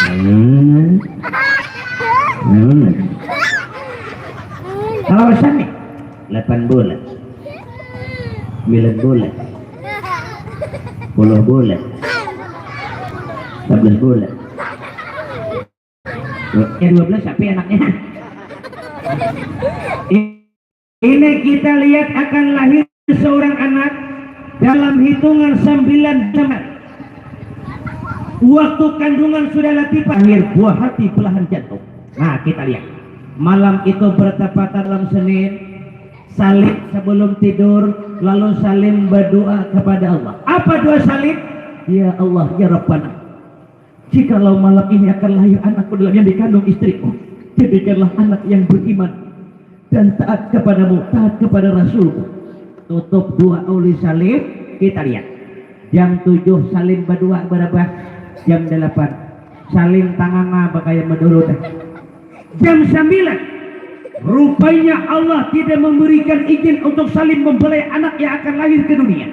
Hmm. Kalau sami 8 bulan 9 bulan 10 bulan 11 bulan 12 tapi anaknya ini kita lihat akan lahir seorang anak dalam hitungan 9 bulan. Waktu kandungan sudah latifah, lahir buah hati belahan jantung. Nah kita lihat malam itu bertepatan dalam Senin, salim sebelum tidur, lalu salim berdoa kepada Allah. Apa doa salim? Ya Allah ya Rabbana, jikalau malam ini akan lahir anakku dalam yang dikandung istriku, jadikanlah anak yang beriman dan taat kepadamu, taat kepada Rasulku. Tutup doa oleh salim. Kita lihat jam 7 salim berdoa berapa? Jam 8 salim tangan bakaya menurut. Jam 9 rupanya Allah tidak memberikan izin untuk salim membelai anak yang akan lahir ke dunia.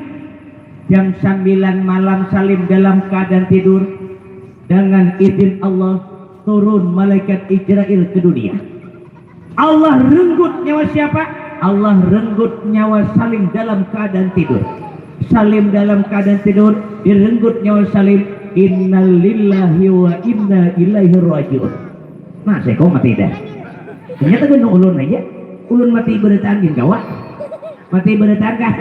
Jam 9 malam salim dalam keadaan tidur, dengan izin Allah turun malaikat Israel ke dunia. Allah renggut nyawa siapa? Allah renggut nyawa salim dalam keadaan tidur. Salim dalam keadaan tidur direnggut nyawa salim. Innalillahi wa inna ilaihi rajiun. Nah saya kok mati dah. Ternyata gendong ulun aja. Ulun mati berdetaan gin gawat. Mati berdetaan kah?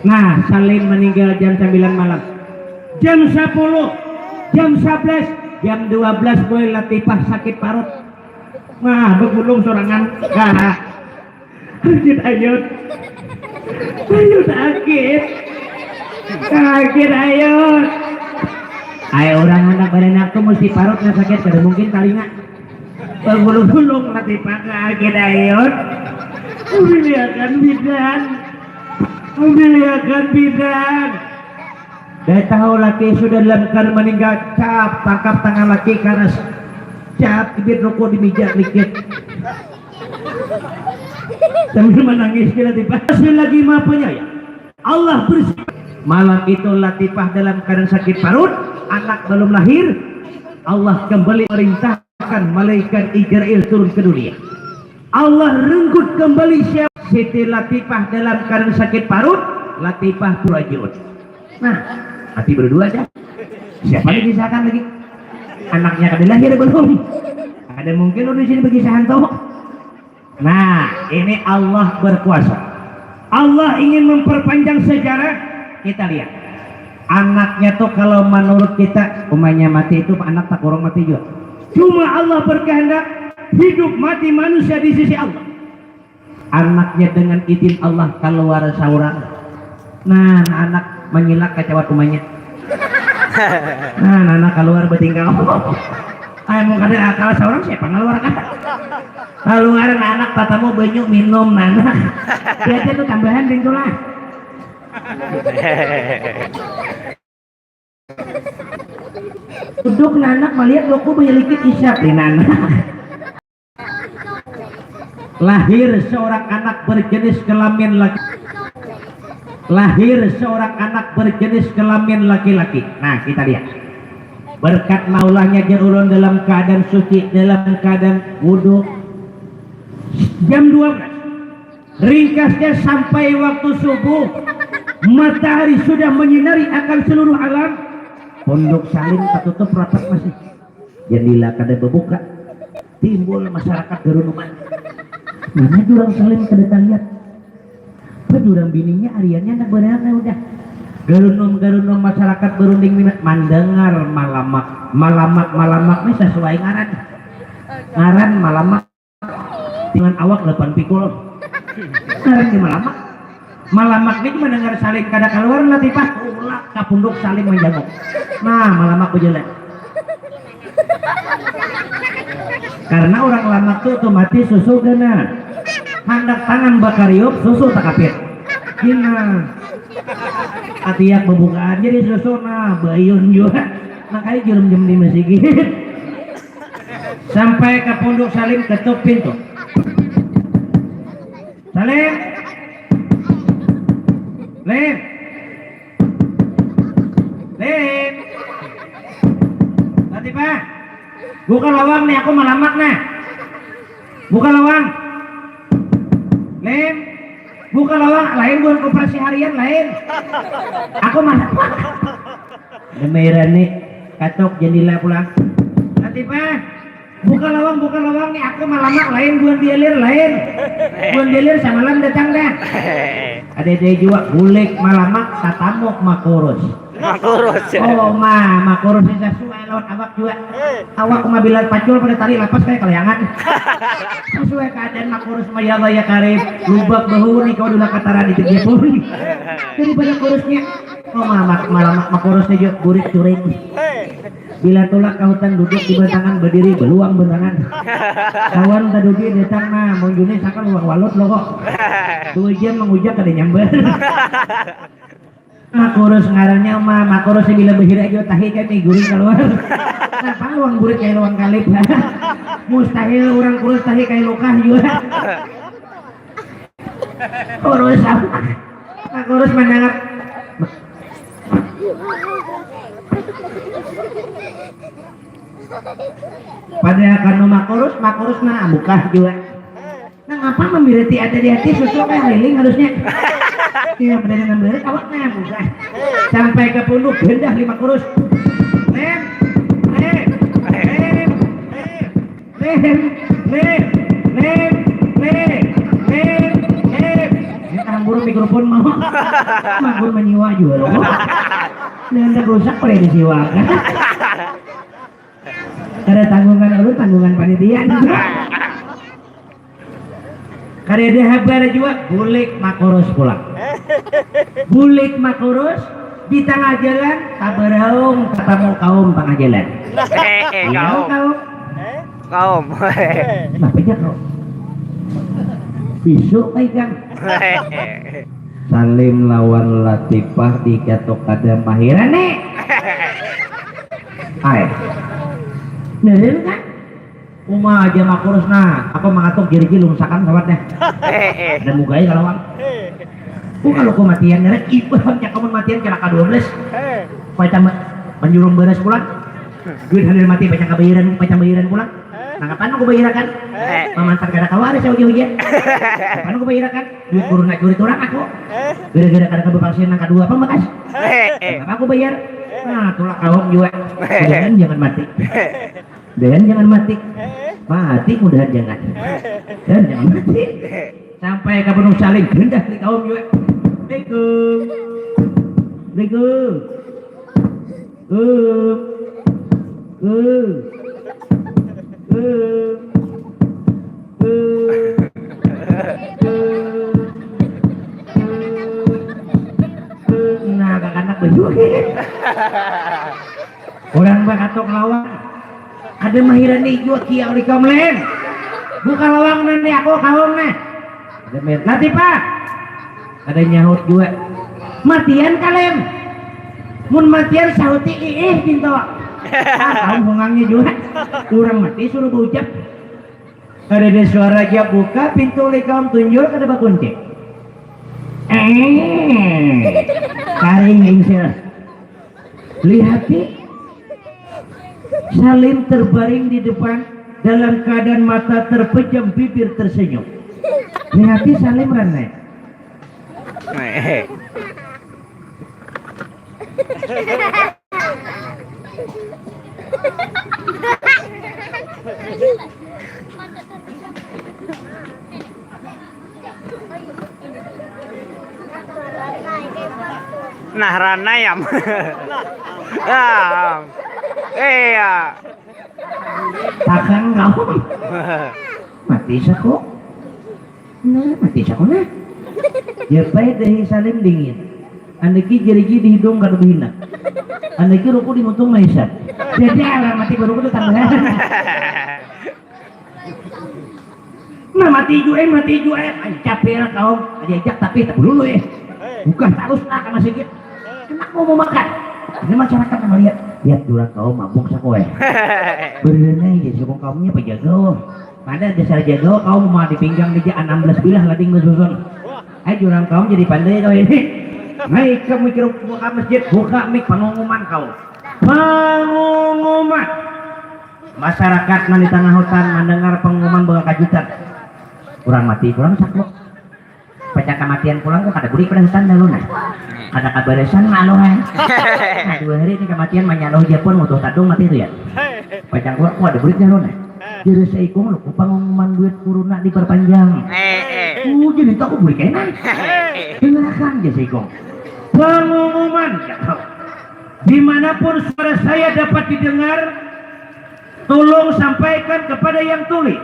Nah salim meninggal jam 9 malam. Jam 10, jam 11, jam 12 boy latifah sakit parut. Nah begulung sorangan. Nah sakit ayut. Ayut sakit. Sakit ayut. Ayo orang anak badan aku mesti parut nggak sakit, kada mungkin kalinya bergulung-gulung mati pakai ayut. Memiliakan bidan, memiliakan bidan. Dah tahu laki sudah dalam keadaan meninggal, cap tangkap tangan laki karena cap bibir rokok di meja dikit. Sambil menangis kita dipasih lagi maha penyayang. Allah bersih. Malam itu latifah dalam keadaan sakit parut, anak belum lahir. Allah kembali merintahkan malaikat Israel turun ke dunia. Allah renggut kembali siapa? Siti Latifah dalam keadaan sakit parut, Latifah Purajiun. Nah, hati berdua aja. Siapa yang disahkan lagi? Anaknya kada lahir belum? Ada mungkin lu di sini berkisahan toh? Nah, ini Allah berkuasa. Allah ingin memperpanjang sejarah. Kita lihat anaknya tuh kalau menurut kita umpamanya mati itu anak tak kurang mati juga. Cuma Allah berkehendak hidup mati manusia di sisi Allah. Anaknya dengan izin Allah keluar saurang. Nah anak menyilak kacawat umpamanya. Nah anak keluar bertingkah. Ayo mau kada akal saurang siapa ngeluar kan? Keluar anak tatamu banyak minum nana. Dia tuh tambahan ringkulah. Duduk anak melihat loku memiliki isyak di anak. Lahir seorang anak berjenis kelamin laki. Lahir seorang anak berjenis kelamin laki-laki. Nah kita lihat berkat maulahnya ulun dalam keadaan suci, dalam keadaan wudhu. Jam 12 ringkasnya sampai waktu subuh matahari sudah menyinari akan seluruh alam. Pondok salim tertutup rapat masih. Jendela kada berbuka. Timbul masyarakat gerunuman. Mana durang salim kada lihat. Durang bininya hariannya anak berangan udah. Gerunum masyarakat berunding minat mendengar malamak ini sesuai ngaran. Ngaran malamak dengan awak 8 pikul. Ngaran di malamak ini mendengar saling kada keluar latifah ulak kapunduk saling menjanguk. Nah malamak berjalan karena orang lamak itu otomatis susu gana hendak tangan bakariup susu tak kapit gina atiak pembukaan jadi susu nah bayun juga makanya jam di masjid sampai kapunduk saling ketuk pintu. Salim Lim Latifah, buka lawang nih, aku malamak nah. Buka lawang. Lem, buka lawang, lain bukan koperasi harian lain. Aku malamak. Demiran nih, katok jendela pulang. Latifah, buka lawang nih, aku malamak lain bukan dialir lain. Bukan dialir samalam datang dah. Ada juga bulik malamak tatamok makurus. Makurus. Oh makurus bisa sesuai lawan awak juga. Awak bila pacul pada tali lapas kayak kelayangan. Sesuai keadaan makurus maya ya karim. Lubak bahu nih kau dulu kataran itu dia pun. Daripada kurusnya. Oh malamak makurusnya juga burik curing. Bila tulak ke hutan duduk di bentangan berdiri beluang bentangan. Kawan tadugi datang nah mau juni sakan uang walut lo kok. 2 jam mengujak kada nyamber. Makurus ngarannya makurus bila behira aja tahi kan nih guring keluar. Kenapa luang guring kayak luang kalip. Mustahil orang kurus tahi kayak lokah juga. Kurus apa? Makurus menanggap. Pada kanu makurus nah bukah juga. Nah ngapa membirati ada di hati susu kayak liling harusnya. Iya pada dengan beres awaknya bukan. Sampai ke punduk gendah 5 kurus. Lem. Ini burung mikrofon mau. Magur menyiwa juga loh. Nanda rusak pada disiwakan. Ada tanggungan lu tanggungan panitia juga. Karena dia habar juga bulik makurus pulang. Bulik makurus di tengah jalan tabarahung ketemu kaum tengah jalan. Kaum. Kenapa aja kau? Besok pegang. Salim lawan Latifah dikatok ada mahiran nih. Ay. Neren kan? Uma aja makurus nah, aku mengatuk jari lungsakan sawatnya. Dan mugai kalau wang. Kalau aku matian neret, ibaratnya kamu matian kira K12. Pacang menjurung beres pulang. Duit hadir mati pacang bayaran pulang. Nah kapan aku bayarakan? Mamantar kada kawaris saya uji-ujian. Kapan aku bayarakan? Duit guru nak curi turang aku. Gara-gara kada kebepaksin nang kedua pembekas. Kapan aku bayar? Nah tulak kawam juga. Jangan mati. Jangan mati. Mati mudahan jangan. Dan jangan mati. Sampai ke penuh saling gendah di kaum juga. Nah anak baju orang bakatok lawan ada mahiran nih juga kia oleh kaum lain bukan lawang nanti aku kaum nih ada mer Latifah ada nyahut juga matian kalem mun matian sahuti pintu kaum hongangnya juga kurang mati suruh berucap ada suara aja buka pintu oleh kaum tunjuk ada bakunci karing insya lihati Salim terbaring di depan dalam keadaan mata terpejam bibir tersenyum lihati Salim ranai Nah ranayam. Iya. takang kamu mati saku nah ya baik dari Salim dingin andeki jari-jari di hidung kada behina andeki ruku di mutung maisat jadi alam mati baru itu tambah nah mati juga capek kau diajak tapi tak dulu bukan terus nak masih gitu kenapa mau makan ini masyarakat sama lihat durang kau mabuk sakoe berenai jadi sokong kaumnya pejago pada dasar jago kau mau dipinggang di 16 bilah lading bersusun jurang kau jadi pandai kau ini naik ke mikir buka masjid buka mik pengumuman kau pengumuman Masyarakat di tengah hutan mendengar pengumuman bahwa kajutan kurang mati kurang sakluk pecah kematian pulang kok kada buri pada hutan dah lu nah ada kabaresan malu nah 2 hari ini kematian manyalo Jepun mutuh tadung mati itu ya pecah gua kok ada buri dah lu nah jadi seikung lu pengumuman duit kuruna diperpanjang jadi tak aku buri kena dengarkan jadi seikung pengumuman dimanapun suara saya dapat didengar tolong sampaikan kepada yang tulis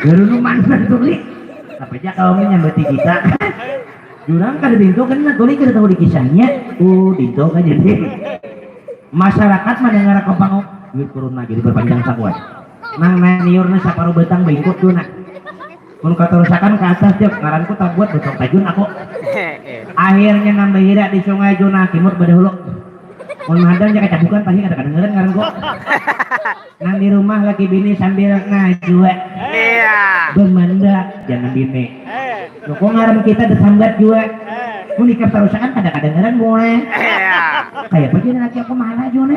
Geru mana tulis apa aja kalau menyambati kita jurang kada dinto kan tulis kada tahu di kisahnya dinto kan jadi masyarakat mendengar kepangok duit kuruna jadi berpanjang sakuan nang niurna saparuh betang bengkot tuh nak mun katarusakan ke atas tiap ngaranku tak buat betok tajun aku akhirnya nambah hira di sungai Jona kimut badahuluk mun hadang jaga cabukan pasti kada kadengeran ngaran kok nang di rumah lagi bini sambil ngajua bermanda jangan bini kok ngaran kita desanggat juga mun nikah tarusakan kada kadengeran boleh kayak apa jadi laki aku malah jone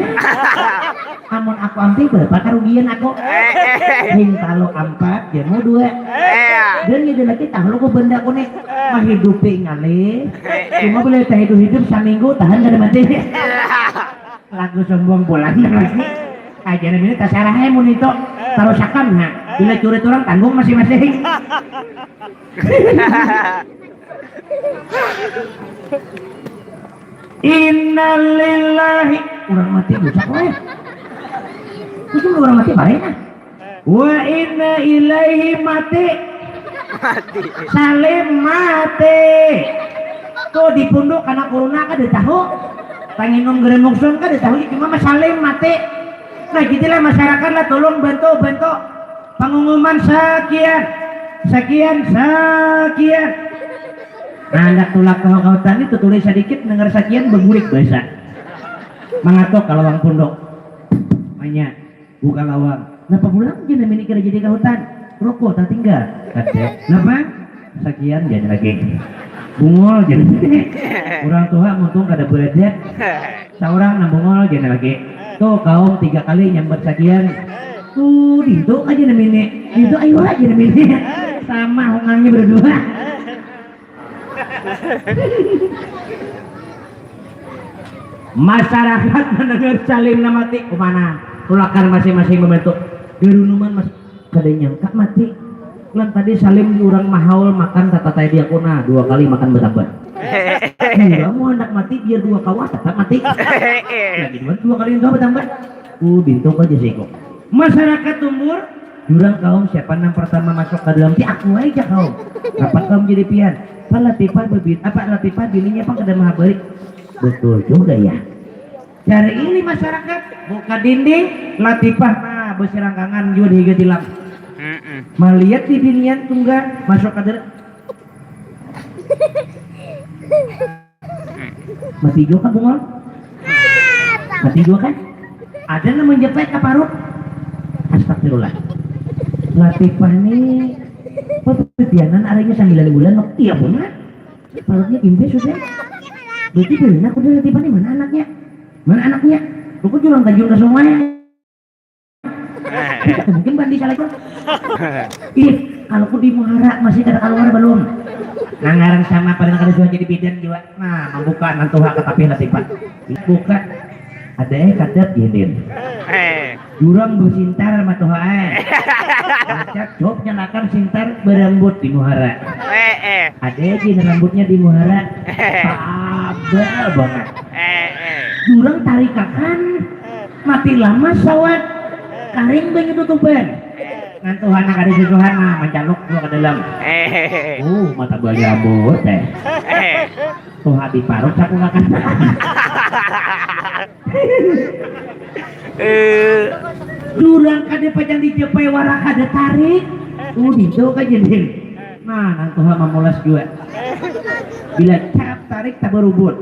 amun aku ampi berapa karugian aku hintalo 4 jemu 2 dan jadi lagi tahu ko benda ko nih mah hidupi ngali cuma boleh teh hidup saminggu tahan kada mati lagu sombong bulan lagi aja ini tasarahe mun itu tarusakan nah bila curi orang tanggung masing-masing innalillahi orang mati busak weh itu orang mati baik nah wa inna ilaihi mati salim mati tuh dipunduk karena corona kan ditahu tanginum geremuksun kan ditahu cuma mas salim mati nah gitulah masyarakat lah tolong bantu pengumuman sekian nah anak tulak kehautan itu tulis sedikit dengar sekian bergurik bahasa mengatok kalau wang pundok banyak buka lawang kenapa pulang jadi minik jadi kehautan rokok tak tinggal kata kenapa sekian jadi lagi bungol jadi orang tua untung kada belajar seorang nambungol jadi lagi tuh kaum 3 kali nyamber sekian itu aja namanya itu ayo aja namanya sama hongangnya berdua masyarakat mendengar salim mati kemana tulakan masing-masing membentuk gerunuman mas kada nyangka mati lan tadi salim orang mahaul makan tata tadi dia kuna 2 kali makan bertambah mau anak mati biar 2 kawah tetap mati lagi 2 kali itu bertambah bintu aja sih kok masyarakat umur jurang kaum siapa yang pertama masuk ke dalam aku aja kaum rapat kaum jadi pian latifah berbit apa latifah dirinya apa kada maha balik betul juga ya dari ini masyarakat buka dinding latifah beserangkangan juga dihiga tilam melihat di dinian tunggal masuk ke dalam mati juga kan bungol mati juga kan ada yang menjepit ke paruh astagfirullah latifah ini pertianan arahnya 9 bulan iya benar parutnya impi sudah berarti benar aku udah latifah ini mana anaknya aku curang tajung ke semuanya mungkin bandi salah itu kalau aku di Muhara masih ada keluar belum ngarang sama pada kada sudah jadi bidan juga membuka nantu hak tapi latifah buka ada kadat yedin jurang bersintar sama Tuhan acak job nyalakan sintar berambut di Muhara ada gini rambutnya di Muhara tabel banget jurang tarikakan mati lama sawat karing banyak tutupan ngan Tuhan ada susuhan mencaluk gua ke dalam mata bagi rambut Tuhan di parut aku makan durang kada pajang dijepai warak kada tarik itu kan jadi nang Tuhan memulas juga bila cap tarik tak berubut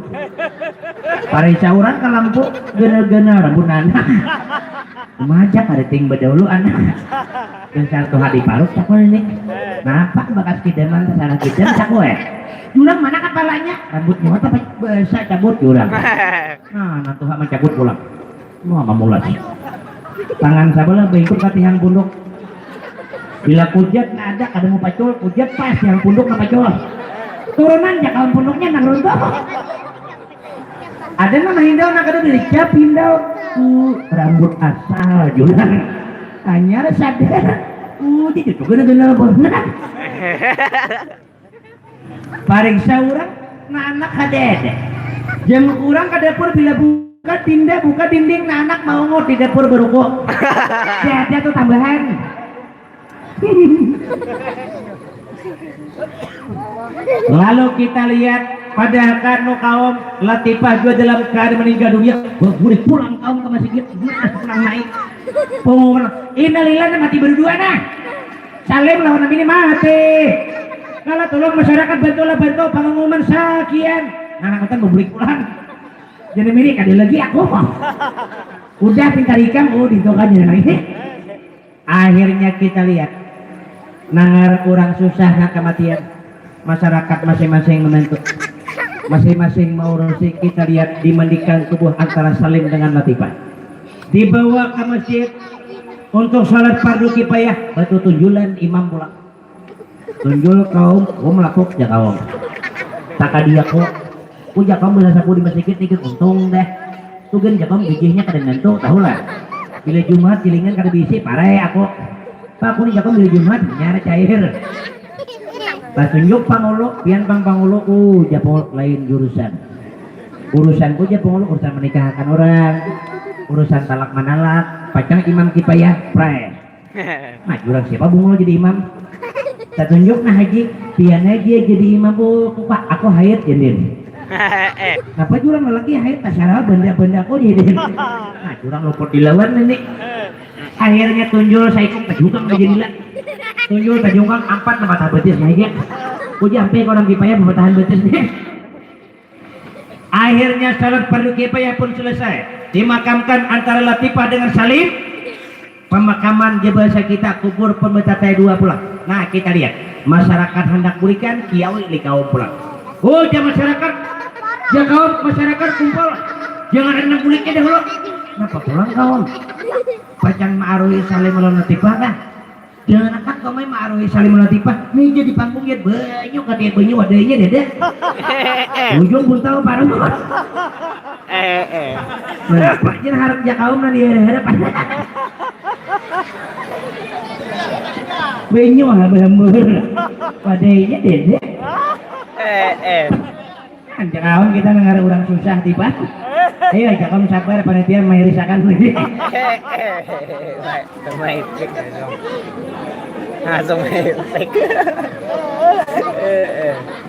pare cauran ke lampu gena-gena rambut anak majak ada ting bedahulu anak yang satu hadi parut cakul ini napa bakas kidaman kesana kidan cakul jurang mana kepalanya rambutnya apa bahasa cabut jurang nah Tuhan mencabut pulang mau memulas tangan sabelah bengkok ka tihang punduk. Bila kujat na ada mau pacul, kujat pas yang punduk na pacul. Turunan ya kawan punduknya nang runtuh. Ada nama hindau nak ada beli cap hindau. Rambut asal jualan. Hanya sadar. Jadi juga ada benar. Pariksa orang, na anak kadede. Jeng orang ke dapur bila buka dinding, na anak mau ngot di dapur beruko. Ada tuh tambahan. Lalu kita lihat pada karno kaum Latifah juga dalam keadaan meninggal dunia. Boleh pulang kaum ke masjid, pulang naik. Pengumuman, innalillahi mati berdua nah. Salim lawan nabi ini mati. Kalau tolong masyarakat bantu pengumuman sekian. Anak kan boleh pulang. Jadi milik ada lagi aku. Udah pintar ikam, ditokannya lagi. Akhirnya kita lihat nangar orang susah nak kematian, masyarakat masing-masing menentu, masing-masing mau urusi. Kita lihat dimandikan tubuh antara Salim dengan Latifah, dibawa ke masjid untuk salat fardu kifayah. Batu tunjulan imam pulang, tunjul kaum melakukan ya kaum tak dia kok puja kaum bisa sapu di masjid ikut untung deh tugen ya kaum gigihnya kadang nentu tahu lah bila Jumat gilingan kada bisi pare aku Pak aku nih jago bila Jumat nyara cair pas tunjuk pangulu pian pangulu japol lain urusanku aja pangulu urusan menikahkan orang, urusan talak manalak pacang imam kifayah pray nah jurang siapa bungul jadi imam tak tunjuk nah haji pian aja jadi imam pak aku hayat jendin apa jurang lelaki hayat tasara benda-benda aku jadi nah jurang luput dilawan nenek. Akhirnya tunjul saya ikut tajukang menjadilah tunjul tajukang 4 tahan betis naiknya puji sampai orang kifayah tahan betis nih. Akhirnya salat fardu kifayah pun selesai, dimakamkan antara Latifah dengan Salim. Pemakaman je bahasa kita kubur pemetatai 2 pulang. Nah kita lihat masyarakat hendak berikan kiawi di kaum pulang. Masyarakat masyarakat kumpul, jangan hendak buliknya dahulu. Kenapa pulang kaum? Pacang ma'arui Salim Latifah kan? Jangan akan kau main ma'arui Salim Latifah. Nih jadi panggung ya banyak kan dia banyak wadahnya dede. Ujung pun tahu parah banget. Kenapa jangan harap ya kaum nanti harap. Banyak hamba-hamba wadahnya dede. Anjir kaum kita dengar orang susah tiba. Ayo aja kamu sabar panitia mengirisakan lagi. Langsung maipik.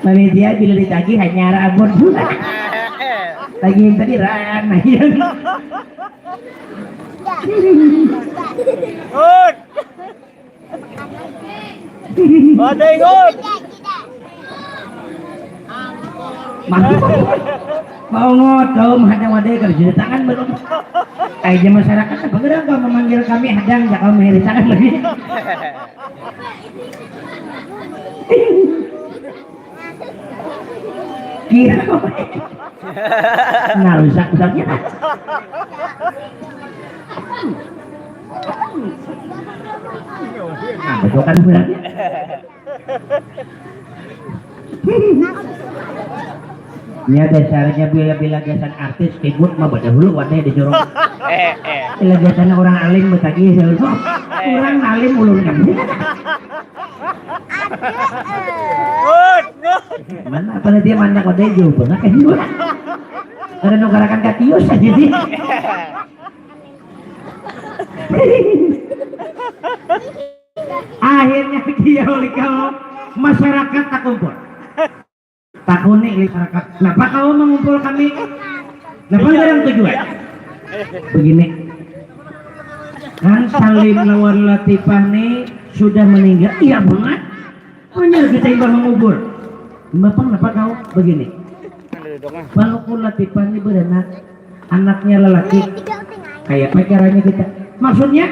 Panitia bila ditagih hanya rabon. Tagihin tadi rana ya. Ingot. Mau kaum hadang wadai kerja tangan belum aja masyarakat beneran kau memanggil kami hadang ya kaum mengirisakan lagi. Kira nah rusak-rusaknya nah betul kan berarti ini ada caranya bila gasan artis kebut mah dahulu wadai dijorong bila gasan orang alim betagi orang alim ulun kan mana apa dia mana wadai jauh banget kan juga ada nugarakan katius aja sih. Akhirnya dia oleh kaum masyarakat tak kumpul tak unik masyarakat. Kenapa kau mengumpul kami? Kenapa dalam tujuan? Begini kan Salim lawan Latifah nih sudah meninggal. Iya banget hanya kita imbang mengubur. Bapak kenapa kau begini? Walaupun Latifah ini beranak, anaknya lelaki kayak pacarannya kita. Maksudnya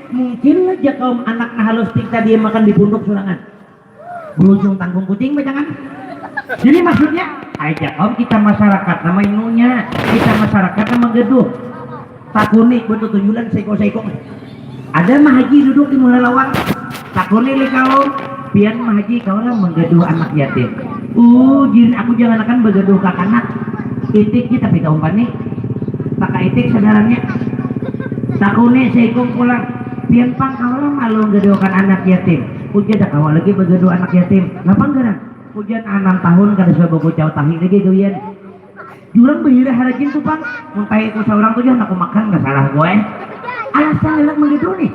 mungkin aja kaum anak halus tingkat dia makan di punduk surangan berujung tanggung kucing jangan. Jadi maksudnya aja kaum kita masyarakat nama inunya kita masyarakat nama geduh takuni betul tujuan seko ada mahaji duduk di mulai lawang takuni li kaum pian mahaji kau lah menggaduh anak yatim jin aku jangan akan bergaduh ke anak itik kita tapi tahu nih tak itik sadarannya takuni seko pulang pian pang kau lah malu menggaduhkan anak yatim ujian tak kawal lagi bergaduh anak yatim lapang gerak ujian 6 tahun kada sudah baku jauh tahi lagi gawian jurang behira harajin tuh pang muntai itu seorang tuh jangan aku makan nggak salah gue alasan lelak begitu nih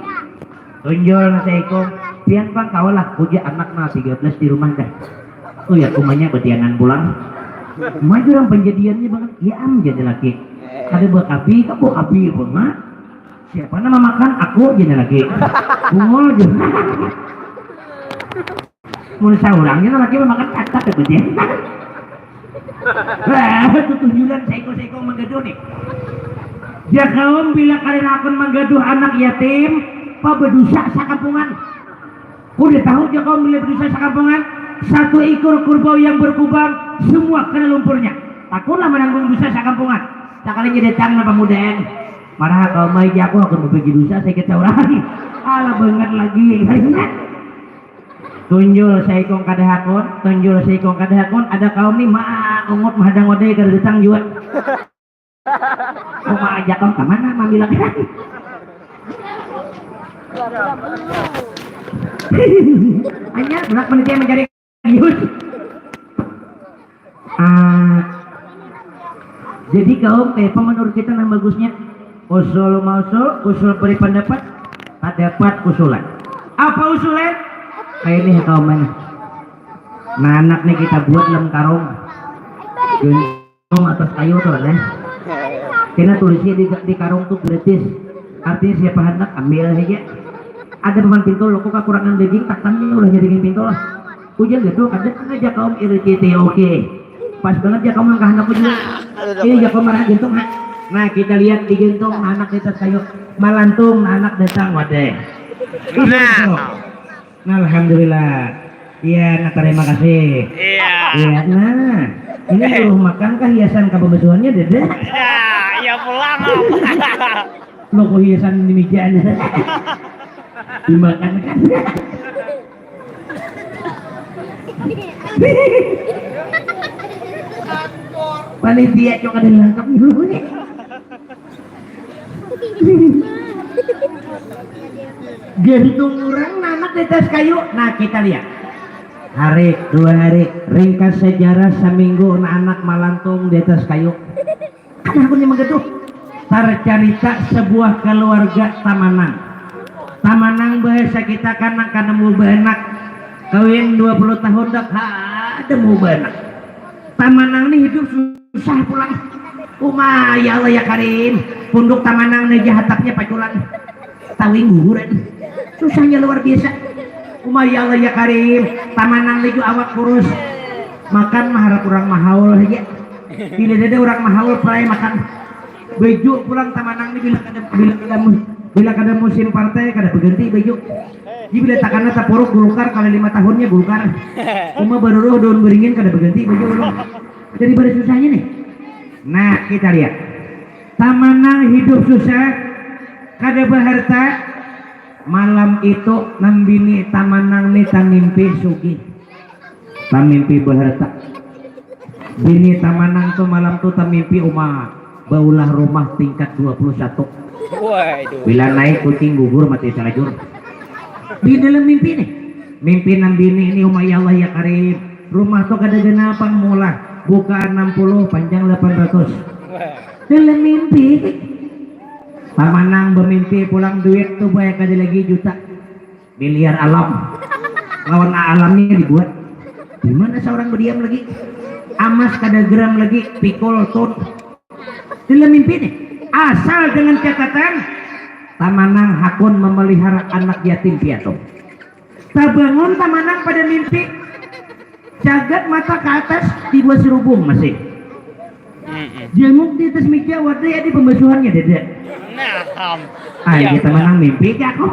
tunjul nasi ikut pian pang kawalah ujian anak na 13 di rumah dah ya kumanya betiangan pulang mah jurang penjadiannya banget ya am jadi laki ada buat api kamu api pun mah siapa nama makan aku jadi lagi bungol juga mun saurangnya laki makan kata kebetulan itu tujuan seko menggaduh nih dia kaum bila kalian akan menggaduh anak yatim apa berdosa sakampungan udah tahu dia kaum bila berdosa sakampungan satu ekor kerbau yang berkubang semua kena lumpurnya takutlah menanggung dosa sakampungan tak kalian jadi cang apa mudaan marah kaum baik aku akan berbagi dosa sakit saurang alah banget lagi tunjul saikong kadahakon ada kaum nih mak ungut mahadang wadai kada datang juga mau ajak kaum ke mana mamilah hanya berat penitia mencari gius jadi kaum apa menurut kita yang bagusnya usul beri pendapat dapat usulan apa usulan kayak ini kaum mana nah anak nih kita buat lem karung gentung atas kayu tuh kan kita tulisnya di karung tuh gratis artinya siapa hendak ambil aja ada paman pintu lo kok kekurangan daging taktannya udah jadi pintu lah hujan gitu ada aja kaum iriti oke pas banget ya kaum langkah anak juga ini ya kaum marah gentung nah kita lihat di gentung anak di atas kayu malantung anak datang wadah nah alhamdulillah iya nah terima kasih iya nah ini suruh makan kah hiasan kebebesuannya dede iya pulang lo kok hiasan di mejanya dimakan kan panitia cok ada lengkap dulu nih gantung orang anak di atas kayu nah kita lihat hari 2 hari ringkas sejarah seminggu anak malantung di atas kayu kan aku nih begitu tercerita sebuah keluarga tamanang bahasa kita karena mau benak kawin 20 tahun dah ada mau benak tamanang nih hidup susah pulang ya Allah ya Karim punduk tamanang nih jahatapnya paculan tawing guguran susahnya luar biasa ya Allah ya Karim tamanang nih awak kurus makan maharap kurang mahaul aja bila ada orang mahaul perai makan baju pulang tamanang nih bila kada musim partai kada berganti baju jadi bila takana tapuruk gulkar kali 5 tahunnya gulkar baru daun beringin kada berganti baju jadi pada susahnya nih nah kita lihat tamanang hidup susah kada berharta malam itu nambini tamanang nih tamimpi sugi tamimpi berharta bini tamanang tuh malam tuh tamimpi baulah rumah tingkat 21 bila naik kucing gugur mati salajur di dalam mimpi nih mimpi nambini ini ya Allah ya Karim rumah tuh kada genapang mula buka 60 panjang 800 dalam mimpi tamanang bermimpi pulang duit tuh banyak kada lagi juta miliar alam lawan alamnya dibuat gimana seorang berdiam lagi amas kada gram lagi pikul ton dalam mimpi nih asal dengan catatan tamanang hakun memelihara anak yatim piatu terbangun tamanang pada mimpi jagat mata ke atas di bawah serubung masih jenguk di atas meja wadah ya di pembesuhannya dede kita menang mimpi ya kok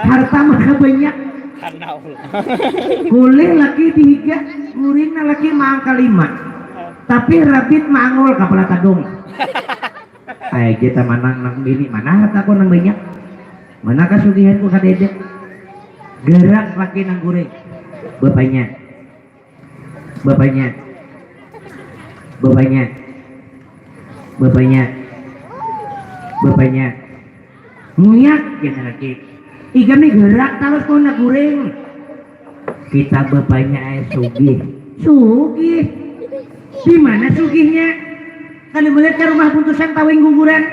harta maka banyak kulit laki 3 muringna laki mangka 5 tapi rabit mangul kepala tadung kita manang nang bini mana harta aku nang banyak mana kasugihan ku kadede gerak laki nang goreng bapaknya bapaknya bapaknya bapaknya bapaknya muyak kita laki ikan nih gerak terus kau nak goreng kita bapaknya sugih sugih di mana sugihnya kali melihat ke rumah puntusan tawing guguran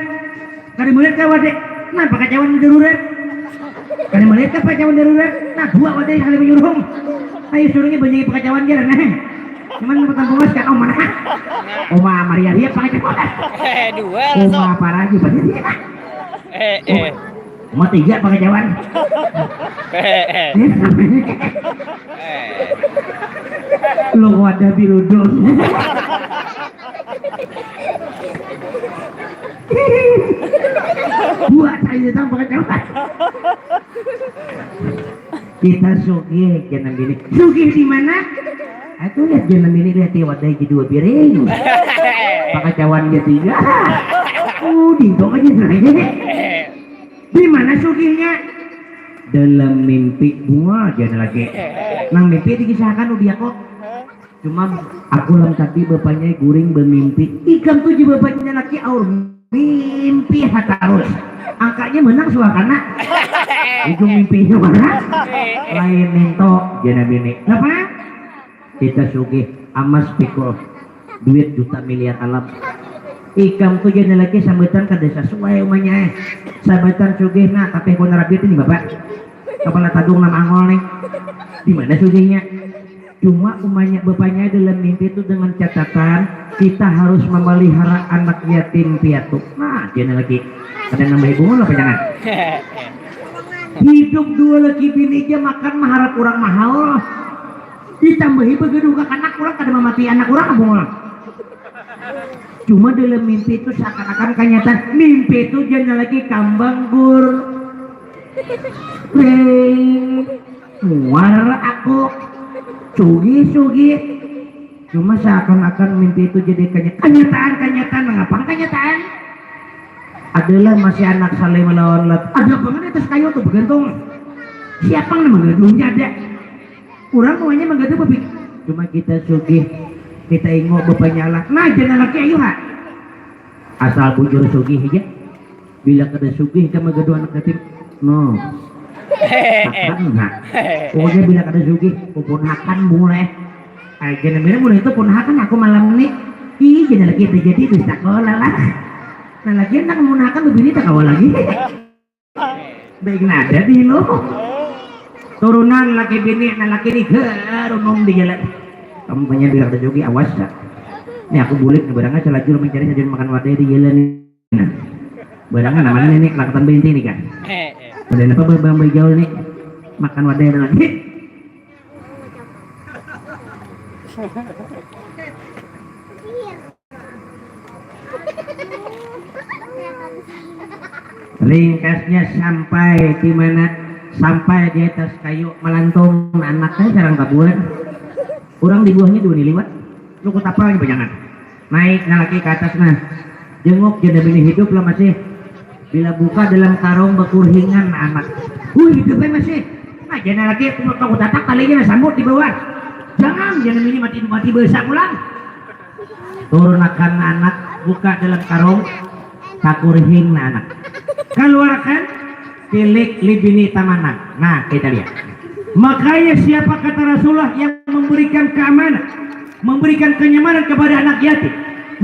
kali melihat ke wadek nah pakai cawan darurat kali melihat ke pakai cawan darurat nah dua wadek kali menyuruh ayo suruhnya banyak pakai cawan jalan nah cuman petang bungas kan om mana oma Maria dia pakai cawan dua oma apa lagi pakai dia oma tiga pakai cawan lo wadah birudul buat saya tahu pakai cawan kita sugih jangan gini sugih di mana aku lihat jangan ini lihat wadai jadi dua piring pakai cawan dia tiga dingdong aja nanya di mana sugihnya dalam mimpi bunga jangan lagi nang mimpi dikisahkan udah kok cuma aku lam tadi bapaknya guring bermimpi ikan tuh juga bapaknya laki aur mimpi hatarus angkanya menang suakana ujung mimpinya mana lain minto jangan bini apa kita sugih amas pikul duit juta miliar alam ikam tuh jangan lagi sambutan ke desa sesuai umanya sambutan sugih nah tapi kau narabit ini bapak kepala tadung nama angol nih di mana sugihnya cuma umanya bapaknya dalam mimpi itu dengan catatan kita harus memelihara anak yatim piatu nah jangan lagi ada nama ibu apa jangan hidup dua lagi bini aja makan maharap kurang mahal ditambahi begitu ke anak kurang kada memati anak kurang abang cuma dalam mimpi itu seakan-akan kenyataan mimpi itu jangan lagi kambang gur muar aku sugi cuma seakan-akan mimpi itu jadi kenyataan mengapa kenyataan adalah masih anak saleh melawan lat ada banget atas kayu tuh bergantung siapa yang menggaduhnya ada kurang maunya menggaduh babi cuma kita sugih kita ingok bapaknya lah nah jangan lagi ayo ha asal bujur sugih aja bila kada sugih kita menggaduh anak yatim no takkan nah pokoknya bila kada sugih pun hakan boleh jangan bilang mulai itu pun hakan aku malam ini ih jangan lagi terjadi di sekolah lah nah lagi nak menggunakan begini tak awal lagi baik nada di lo turunan laki bini nah laki ini gerumong di jalan kamu banyak bilang ada jogi awas ya ini aku bulik barangnya selajur mencari saja makan wadah di jalan nah barangnya namanya ini kelakatan binti nih kan udah apa bang jauh nih makan wadah lagi ringkasnya sampai di mana sampai di atas kayu melantung anaknya sekarang tak bulan kurang di buahnya dua nih lewat lu kut apa lagi jangan naik lagi ke atas nah jenguk jadi bini hidup lah masih bila buka dalam karung bekurhingan anak hidupnya masih nah jangan lagi takut tatak kalinya sambut di bawah jangan ini mati besar pulang turun akan anak buka dalam karung takurhing anak keluarkan tilik libini tamanang nah kita lihat makanya siapa kata Rasulullah yang memberikan keamanan memberikan kenyamanan kepada anak yatim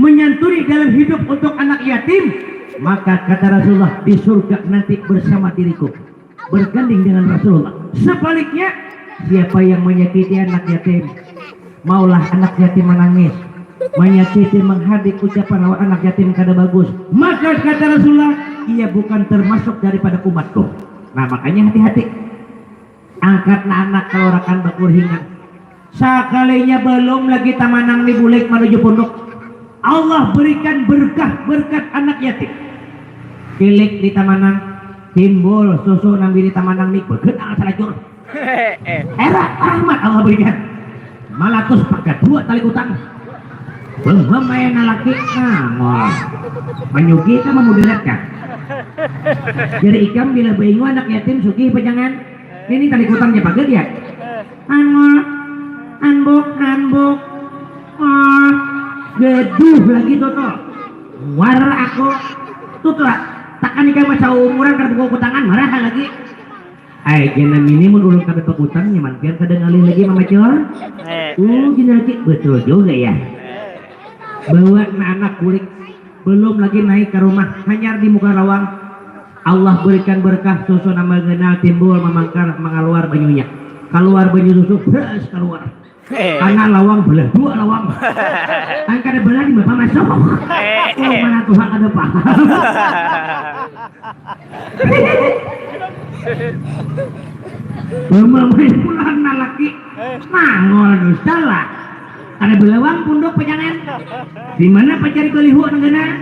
menyantuni dalam hidup untuk anak yatim maka kata Rasulullah di surga nanti bersama diriku berganding dengan Rasulullah sebaliknya siapa yang menyakiti anak yatim maulah anak yatim menangis menyakiti menghadik ucapan bahwa anak yatim kada bagus maka kata Rasulullah ia bukan termasuk daripada umatku nah makanya hati-hati angkatlah anak keluarkan bekurhingan sekalinya belum lagi tamanang di bulik menuju pondok Allah berikan berkat anak yatim tilik di tamanang timbul susu nambi di tamanang nih berkenal selajur era rahmat Allah berikan malakus pakai dua tali utang belum main laki nah menyugi kan memudarat kan jadi ikam bila baingu anak yatim suki pejangan ini tadi kutangnya pagad ya anbuk geduh lagi toto war aku tuh lah takkan ikam masa umuran karena buku kutangan marah lagi jenam ini mun ulun kada pekutang nyaman pian kadang alih lagi mamacor gini lagi betul juga ya bawa anak kulit belum lagi naik ke rumah hanyar di muka lawang Allah berikan berkah susu nama genal timbul memangkar mengaluar banyunya keluar banyu susu beras keluar karena lawang belah dua lawang angka ada belah di bapak masuk mana Tuhan ada paham Bemain pulang laki mangol salah ada belawang punduk pejangan di mana pacari kelihu negara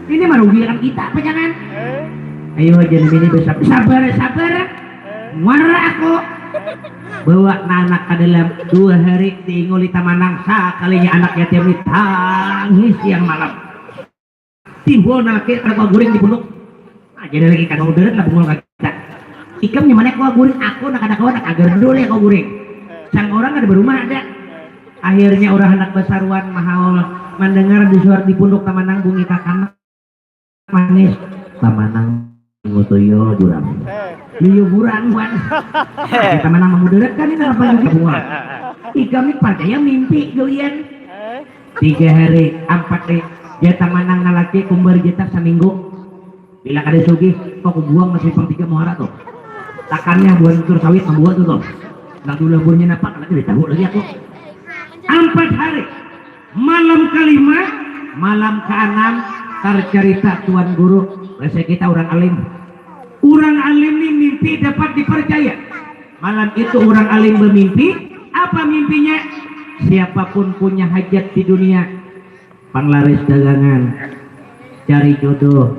ini merugikan kita pejangan ayo jangan ini sabar warna aku bawa anak ke dalam 2 hari tinggal di tamanang sakalinya anak yatim tangis siang malam timbul nake terkuat guring di punduk jadi lagi kagak udah lah bungul kita ikam nyamannya kau guring aku nak ada kawan agar dulu ya kau guring sang orang ada berumah ada akhirnya orang anak besaruan mahal mendengar di suara di punduk tamanang bunyi kakak manis tamanang ngutuyo jurang liu burang buat tamanang memudarat kan ini apa juga bunga ikam ini percaya mimpi doyan 3 hari 4 hari jatah manang nalaki kumbar jatah seminggu bila kada sugi kok buang masih pang 3 muara tuh takannya buat tur sawit membuat tuh nggak dulu laburnya napak lagi ditahu lagi aku 4 hari malam kelima malam ke-6 tercerita tuan guru bahasa kita orang alim ini mimpi dapat dipercaya malam itu orang alim bermimpi apa mimpinya siapapun punya hajat di dunia panglaris dagangan cari jodoh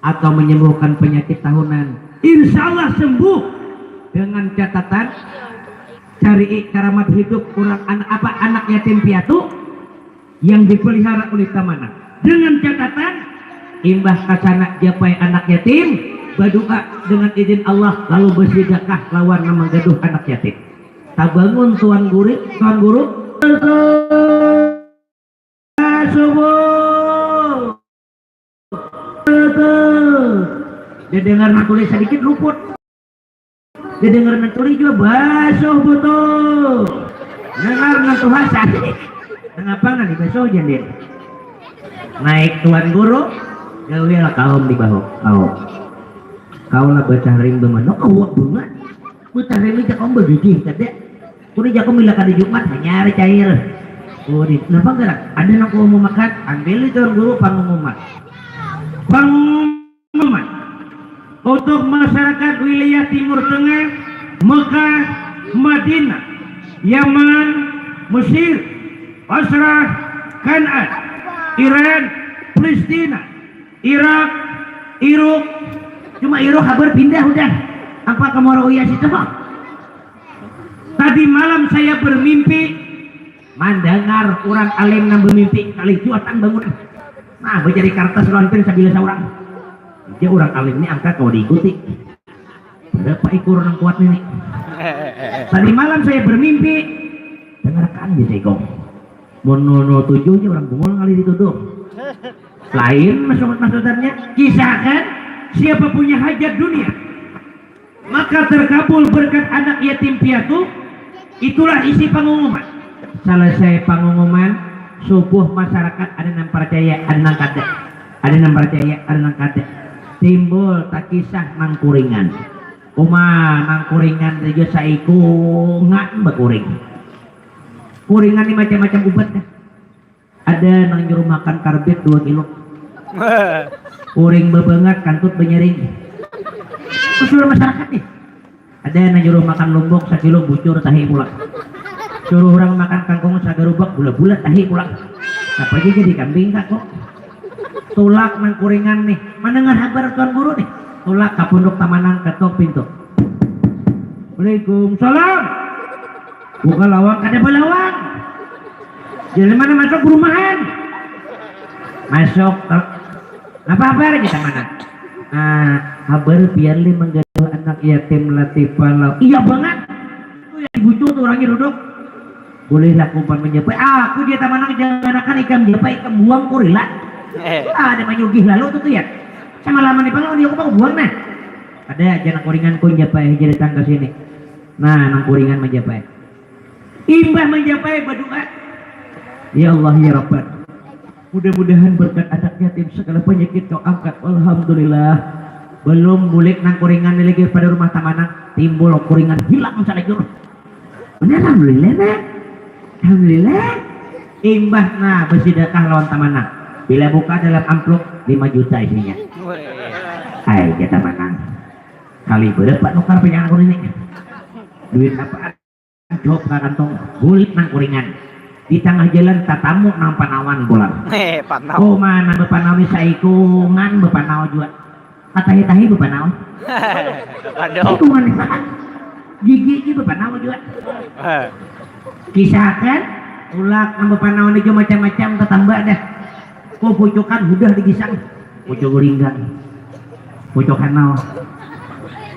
atau menyembuhkan penyakit tahunan insya Allah sembuh dengan catatan cari karamat hidup kurang anak yatim piatu yang dipelihara oleh tamanang dengan catatan imbah kasana japai anak yatim berdoa dengan izin Allah lalu bersedekah lawan nama gaduh anak yatim tabangun tuan guru subuh dia dengar natulis sedikit luput dia dengar natulis juga basuh betul dengar natulis sakit kenapa nggak dibasuh jandir naik tuan guru gawe lah kaum di bawah kau lah baca ring bemanok awak bunga baca ring ini kaum bergigih tadi kudu jago mila kali Jumat hanya cair kenapa gerak ada nak mau makan ambil tuan guru pengumuman untuk masyarakat wilayah Timur Tengah, Mekah, Madinah, Yaman, Mesir, Basrah, Kan'an, Iran, Palestina, Irak, cuma Irak kabar pindah udah. Apa kamu roya situ? Tadi malam saya bermimpi mendengar orang alim yang bermimpi kali juatan bangun. Nah, berjadi kertas lonten sabila seorang. Dia orang alim ini angkat kalau diikuti. Berapa ekor orang kuat ini? Tadi malam saya bermimpi dengarkan di Sego. Mono 7 nya orang bungol kali dituduh. Lain maksudnya kisahkan siapa punya hajat dunia maka terkabul berkat anak yatim piatu. Itulah isi pengumuman. Selesai pengumuman subuh masyarakat ada yang percaya ada yang kada ada yang percaya ada yang kada timbul tak kisah mangkuringan mangkuringan saja saiku ngan bakuring kuringan ini macam-macam ubat dah. Ada yang nyuruh makan karbit 2 kilo kuring bebengat kantut benyering usul masyarakat nih. Ada yang nyuruh makan lombok 1 kilo bucur tahi pulang suruh orang makan kangkung sagarubak bulat-bulat tahi pulang apa aja jadi kambing kak kok tulak nang kuringan nih mendengar kabar tuan guru nih tulak ke pondok tamanang ketok pintu Waalaikumsalam buka lawang ada belawang Jalan mana masuk perumahan? Masuk. Apa kita mana? Kabar biarli menggaduh anak yatim latifah lau. Iya banget. Itu yang dibutuh tuh orangnya duduk. Bolehlah kumpan menjapai. Aku dia taman kejanakan ikan japai ikan buang kurila. Ada manyugih lalu tuh ya. Sama lama nih kalau dia aku buang nah. Ada jangan kuringan pun japai jadi tangga sini. Nah, nang kuringan menjapai. Imbah menjapai berdoa. Ya Allah ya Rabbana. Mudah-mudahan berkat anak yatim segala penyakit kau angkat. Alhamdulillah. Belum bulik nang kuringan lagi pada rumah tamanang timbul kuringan hilang salajur. Benar alhamdulillah nah. Alhamdulillah. Imbah nah bersedekah lawan tamanang. Bila buka dalam amplop 5 juta isinya. Hai ya tamanang. Kali berapa nukar penyangan kuring ini. Duit apa? Jawab ke kantong bulik nang kuringan. Di tengah jalan tatamu nang panawan bolang. Oh mana bepanawi saikungan bepanaw juga. Katahi-tahi bepanaw. Saikungan nih saat. Gigi bepanaw juga. Kisahkan ulak nang bepanaw ini juga macam-macam tetambah dah. Kau pucukan udah digisang. Pucuk linggang. Pucuk hanau.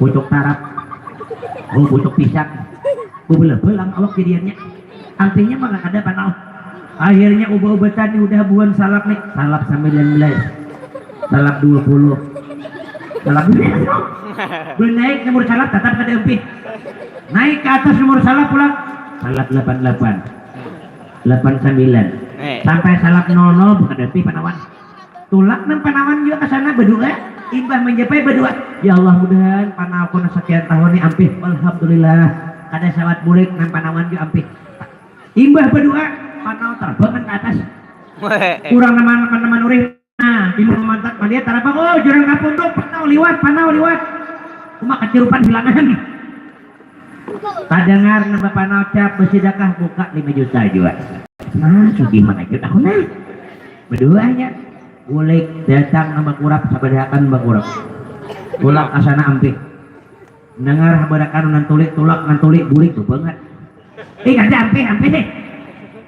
Pucuk tarap. Oh pucuk pisang. Kau belang awak jadiannya. Artinya mah gak ada panau. Akhirnya ubah-ubatan udah buan salap nih. Salap 19, salap 20, salap 20. Belum naik nomor salap tetap kada empih. Naik ke atas nomor salap pulang. Salap 88, 89, sampai salap 00 bukan empih panawan. Tulak nang panawan juga kesana berdua. Imbah menjapai berdua. Ya Allah mudahan panauku sekian tahun ini ampih. Alhamdulillah. Kada sawat bulik nang panawan juga ampih. Imbah berdua panau terbang ke atas. Kurang teman-teman urip. Nah, di mantap dia tarapa oh jurang kapunduk panau liwat. Cuma kecirupan hilangan. Kadengar nambah panau cap bersedekah buka 5 juta juga. Nah, sugi mana juta aku nah. Berduanya boleh datang nambah kurap sabadakan nambah kurap. Tulak asana ampih. Dengar sabadakan nan tulik bulik tuh banget. Kada ampe deh.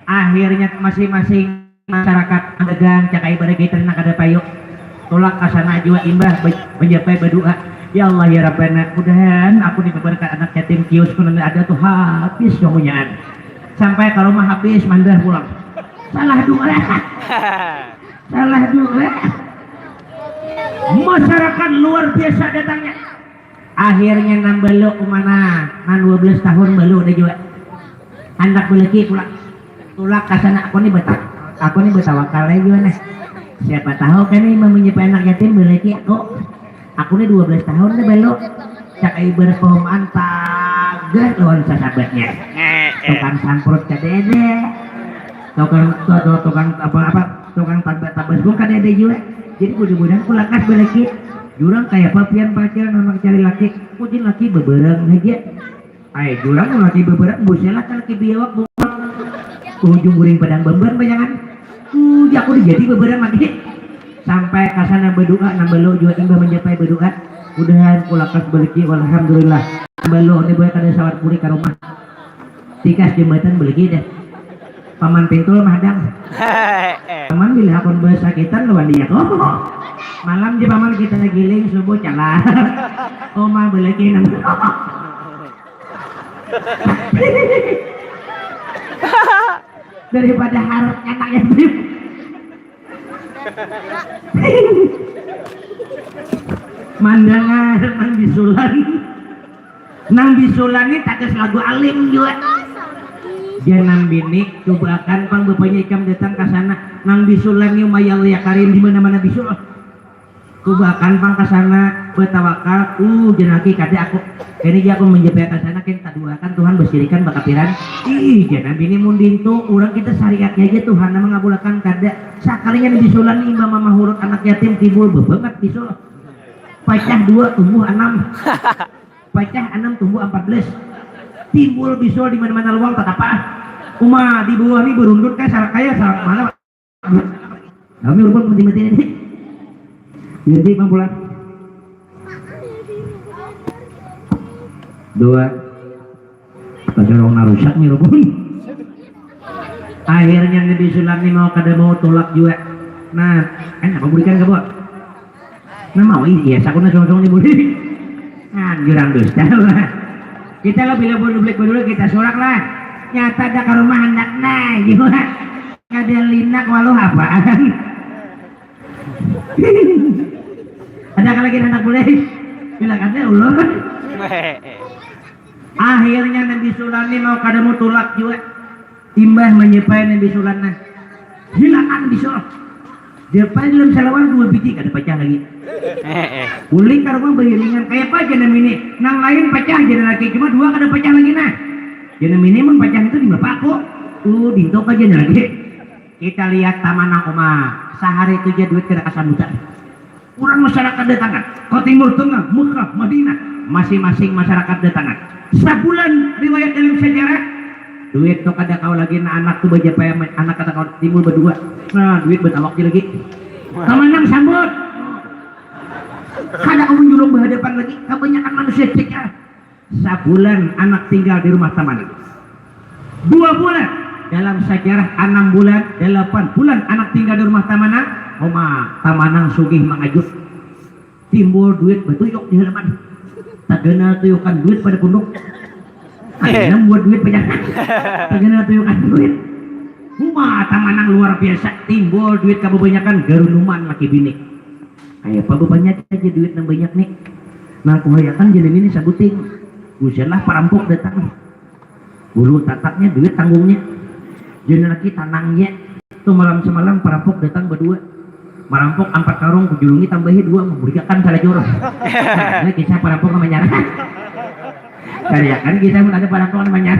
Akhirnya masing-masing masyarakat dagang cakai ibadah kita nak ada payuk. Tolak kasana juga imbah menjapai berdoa. Ya Allah ya Rabbana, mudahan aku diberikan anak yatim kios kun ada tuh habis semuanya. Sampai ke rumah habis mandah pulang. Salah doa. Salah doa. Masyarakat luar biasa datangnya. Akhirnya nang belu kemana? Nang 12 tahun belu udah juga. Anak beleki pulang tulak kasana aku nih betawakal lagi mana siapa tahu kan ini menyepai anak yatim beleki aku nih 12 tahun nih belok cakai berkomaan tagah lawan sahabatnya tukang samprot kadede tukang tabas gue kadede juga jadi mudah-mudahan kulakas beleki jurang kayak papian pacaran anak cari laki kujin laki bebereng aja ay jurang laki bebereng busnya lah laki biawak ujung guring padang bember bayangan aku dijadi beberang lagi sampai kasana berdoa nambalo juga imbah menjapai berdoa mudahan kulakas beleki walhamdulillah nambalo ini boleh kada sawat puri ke rumah tikas jembatan beleki deh paman pintul madang paman bila akun besakitan lawan dia malam di paman kita giling subuh calah oma beleki nang daripada harap anak yatim mandangan nang bisulan ini tak lagu alim juga jangan binik cobakan pang bapaknya ikam datang ke sana nang bisulan ini mayal ya karim di mana-mana bisul cobakan pang ke sana bertawakal jenaki kada aku ini dia aku menjapai ke sana kan taduakan Tuhan bersirikan bakapiran jangan bini mundin tuh orang kita syariatnya aja Tuhan mengabulkan kada sakalinya di bisulan imam mama huruf anak yatim timbul bebanget bisul pecah 2 tumbuh 6 pecah 6 tumbuh 14 timbul bisul di mana-mana luang tak apa di bawah ini berundut kayak sarak kaya sarak mana kami urut mati-mati ini jadi mampulan 2 kasih orang narusak nih rupun Akhirnya Nabi Sulaiman mau kada mau tolak juga. Nah, apa berikan ke bot? Nah mau iya, sakuna song-song dibuli. Jurang dusta lah. Kita lah bila balik berdua kita sorak lah. Nyata ada ke rumah anak nah gimana? Kada linak walau apaan? Ada lagi anak boleh? Bilang ada ulo. Akhirnya Nabi Sulaiman mau kada mau tolak juga. Imbah menyepai Nabi Sulaiman. Hilangan disuruh. Depan dalam salawan dua biji kada pecah lagi. Uling karena beriringan kayak apa jenam ini. Nang lain pecah jenam lagi cuma dua kada pecah lagi nah. Jenam ini mun pecah itu di bapak aku. Dintok aja jenam lagi. Kita lihat taman Oma. Sehari itu aja duit kada kasambutan. Orang masyarakat datangan. Kau Timur Tengah, Mekah, Madinah. Masing-masing masyarakat datangan. Sebulan riwayat dalam sejarah. Duit tuh kada kau lagi nah anak tuh baca payah anak kata kau timbul berdua. Nah duit betawak lagi. Tamanang sambut. Kada kau menjulung berhadapan lagi. Kebanyakan manusia cekat. Sebulan anak tinggal di rumah tamanang. 2 bulan dalam sejarah 6 bulan 8 bulan anak tinggal di rumah tamanang. Oma tamanang sugih mangajut. Timbul duit betuyuk di halaman. Tak kenal tuyukan duit pada punduk. Akhirnya buat duit banyak. Terkenal tuyukan duit. Tamanang luar biasa. Timbul duit kebanyakan garunuman laki bini. Kayak apa banyak aja duit yang banyak nih. Nah kebanyakan jalan ini sabuting. Usahalah perampok datang. Bulu tatapnya duit tanggungnya. Jalan lagi tanangnya. Tuh malam semalam perampok datang berdua. Merampok 4 karung kujulungi tambahi 2 memberikan salah jorong. Nah kisah perampok namanya. Karya kan kita ada perampok namanya.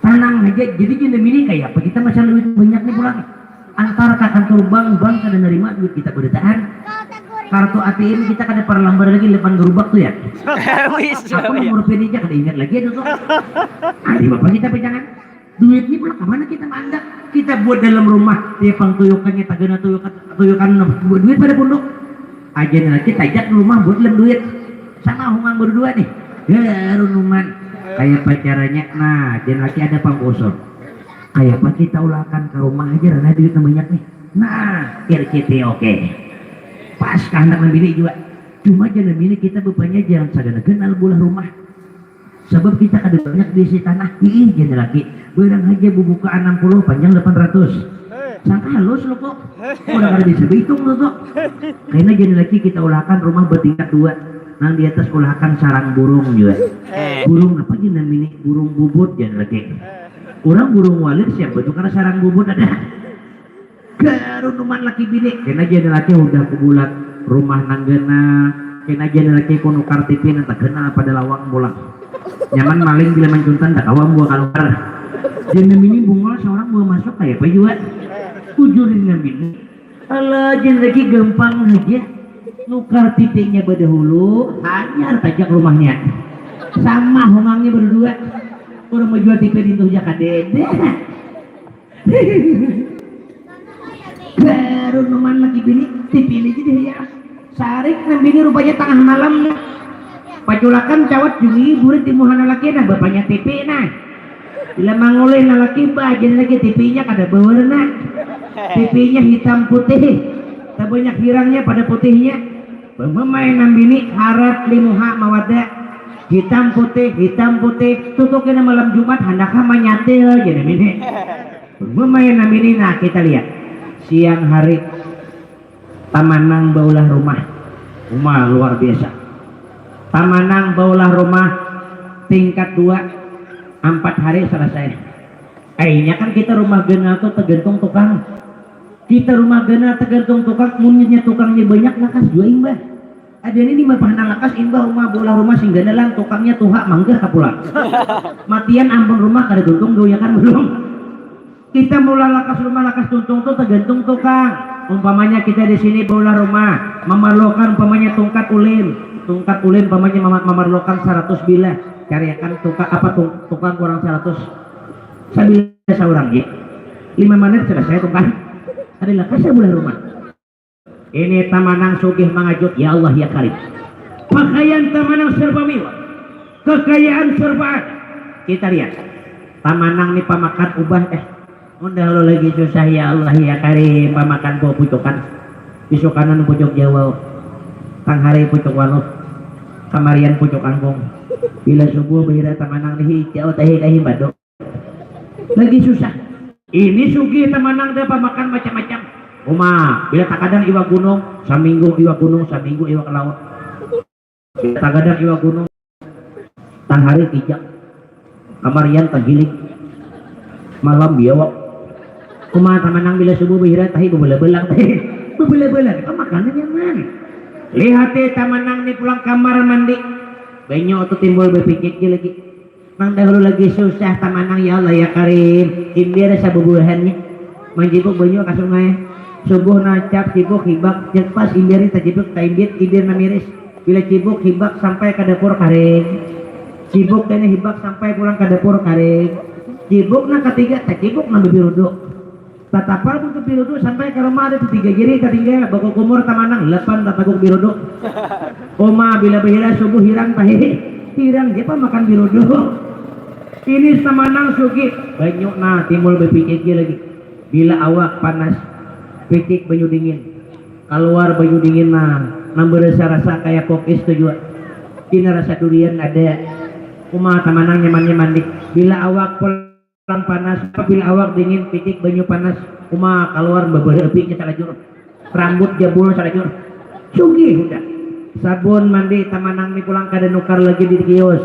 Tenang aja, jadi jenam ini kayak apa kita masalah duit banyak nih pulang. Antara kantor bank kada nerima duit kita bertahan. Kartu ATM kita kada pernah lambar lagi depan gerubak tuh ya. Aku nomor PIN aja kada ingat lagi itu tuh. Di bapak kita pejangan. Duit ini pula kemana kita mandak? Kita buat dalam rumah. Dia pangtuyukannya tagana tuyukan duit pada punduk. Aja nanti tajak rumah buat dalam duit. Sama hungang berdua nih. Garunuman. Kayak apa caranya? Nah, dan lagi ada pangkosor. Kayak apa kita ulahkan ke rumah aja karena duit banyak nih. Nah, RCT oke. Pas ke anak membini juga. Cuma jangan bini kita bapaknya jangan sagana kenal bola rumah. Sebab kita ada banyak di isi tanah. Ih, jangan lagi. Barang aja bubuka 60 panjang 800. Sangka halus lo kok. Udah kada bisa berhitung lo kok. Karena jangan lagi kita ulahkan rumah bertingkat 2. Nang di atas ulahkan sarang burung juga. Burung apa aja namanya? Burung bubut jangan lagi. Orang burung walir siapa tuh karena sarang bubut ada. Garunuman laki bini. Karena jangan lagi udah kebulat rumah nanggena. Karena jangan lagi kono kartipin entah kenal pada lawang bolang. Nyaman maling bila mencuntan tak kawam buah keluar. Jangan ini bunga seorang buah masuk kayak apa juga. Tujurin ngambil. Alah jangan lagi gampang aja. Nukar titiknya berdahulu hanya tajak rumahnya sama homangnya berdua orang mau jual tipe di tuh jakadede baru numan lagi bini tipe ini jadi ya sarik nambini rupanya tengah malam paculakan cawat jungi burit di muhana laki nah bapaknya tipe nah bila mangulih na laki bajan lagi tipinya kada berwarna tipinya hitam putih tak banyak hirangnya pada putihnya. Pemain nambini harap limuha mawadah hitam putih tutupnya malam Jumat handakah menyatil jadi ini pemain nambini. Nah kita lihat siang hari tamanang baulah rumah luar biasa. Tamanang baulah rumah tingkat 2 4 hari selesai. Kayaknya kan kita rumah genal tuh tergantung tukang. Kita rumah genal tergantung tukang, munnya tukangnya banyak lakas dua imbah. Ada ini mah pahana lakas imbah rumah bola rumah sehingga dalang tukangnya tuha manggah kapulang. Matian ampun rumah kada tuntung goyakan belum. Kita bola lakas rumah lakas tuntung tuh tergantung tukang. Umpamanya kita di sini bola rumah memerlukan umpamanya tungkat ulin umpamanya memerlukan 100 bila. Karyakan tukang kurang 100. Sabila seorang ya. 5 menit selesai tukang. Adalah kasih bulan rumah. Ini tamanang sugih mangajut ya Allah ya Karim. Pakaian tamanang serba mewah, kekayaan serba ada. Kita lihat Tamanang nih pamakan ubah udah lo lagi susah ya Allah ya Karim pamakan bawa pucukan pisau kanan pucuk Jawa tang hari pucuk waluh kamarian pucuk angkung bila subuh behira tamanang nih hijau tahi kahi badok lagi susah ini sugi tamanang dah pamakan macam-macam bila tak kadang iwa gunung saminggu iwa ke laut bila tak kadang iwa gunung tang hari tijak kamarian tergiling malam biawak tamanang bila subuh behira tahi bebelah-belah makanan nyaman lihat tamanang nih pulang kamar mandi banyak tuh timbul berpikir lagi nang dahulu lagi susah tamanang ya Allah ya Karim ini ada sabubuhannya menjibuk banyak ke sungai subuh nacap cibuk hibak pas indiri tajibuk taimbit indir namiris bila cibuk hibak sampai ke dapur Karim cibuk dan hibak sampai pulang ke dapur Karim cibuk na ketiga cibuk na birudo tatapal untuk birudo sampai ke rumah ada tiga jari ketiga bakal kumur tamanang lepan tataguk birudo oma bila behira subuh hirang hirang dia makan birudo ini tamanang sugi banyak nah timbul berpikir lagi bila awak panas pikik banyu dingin keluar banyu dingin nang berasa-rasa kayak kokis tujuan ini rasa durian ada kuma tamanang nyamannya mandi bila awak pulang panas bila awak dingin pikik banyu panas kuma keluar beberepiknya salajur rambut jabul salajur sugi udah sabun mandi tamanang nih pulang kada nukar lagi di kios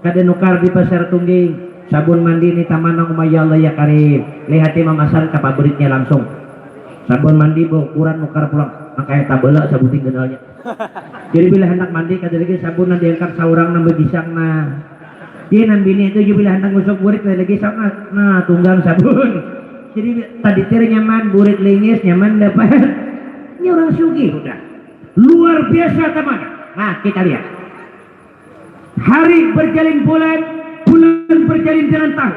kada nukar di pasar tungging sabun mandi nih tamanang umaya Allah ya Karim lihat memasan ke pabriknya langsung sabun mandi bawa ukuran nukar pulang makanya tabela sabuting genalnya jadi bila hendak mandi kada lagi sabun nanti diangkat saurang nambah gisang dia nambini itu juga bila hendak ngusuk burit lagi sama tunggang sabun jadi tadi nyaman burit lingis nyaman dapat ini orang sugi udah luar biasa teman. Nah kita lihat hari berjalin bulan berjalin dengan tahun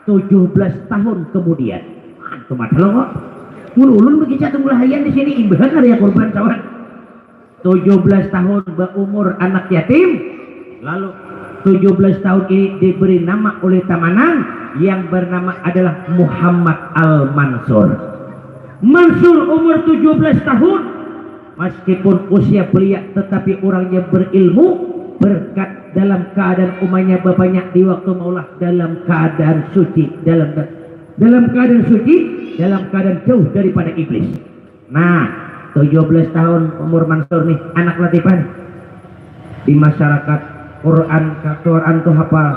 17 tahun kemudian teman lo ulun begitu tunggu lahayan di sini imbahan ya korban kawan 17 tahun berumur anak yatim lalu 17 tahun ini diberi nama oleh tamanang yang bernama adalah Muhammad Al-Mansur umur 17 tahun meskipun usia belia tetapi orangnya berilmu berkat dalam keadaan umahnya bapaknya di waktu maulah dalam keadaan suci dalam keadaan jauh daripada iblis. Nah 17 tahun umur Mansur nih anak latifan di masyarakat Quran tuh hafal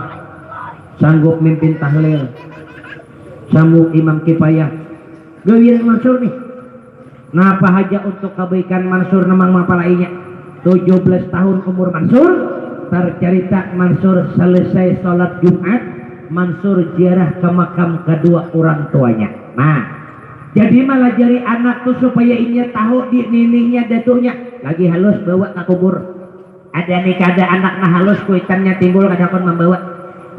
sanggup mimpin tahlil sanggup imam kifayah gawin Mansur nih nah apa aja untuk kebaikan Mansur namang mapalainya 17 tahun umur Mansur tercerita Mansur selesai sholat Jumat Mansur ziarah ke makam kedua orang tuanya nah jadi malah jari anak tuh supaya inya tahu di niningnya datuknya lagi halus bawa ke kubur ada nih kada anak nah halus kuitannya timbul kada kon membawa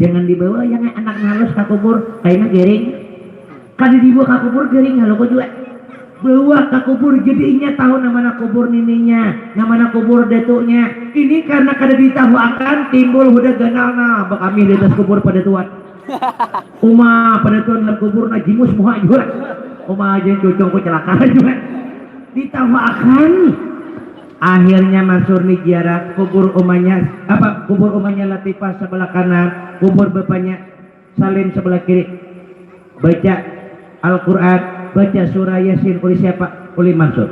jangan dibawa yang anak halus ke kubur kayaknya gering kada dibawa ke kubur gering halo kok juga bawa ke kubur jadi inya tahu namanya kubur nininya namanya kubur datuknya ini karena kada ditahu akan timbul udah ganal bak kami di atas kubur pada tuan uma pada tuan dalam kubur najimus muha juga uma aja cucung ku celaka juga ditahu akan akhirnya Mansur nih ziarah kubur umahnya Latifah sebelah kanan kubur bapaknya Salim sebelah kiri baca Al-Quran baca surah Yasin oleh siapa? Oleh Mansur.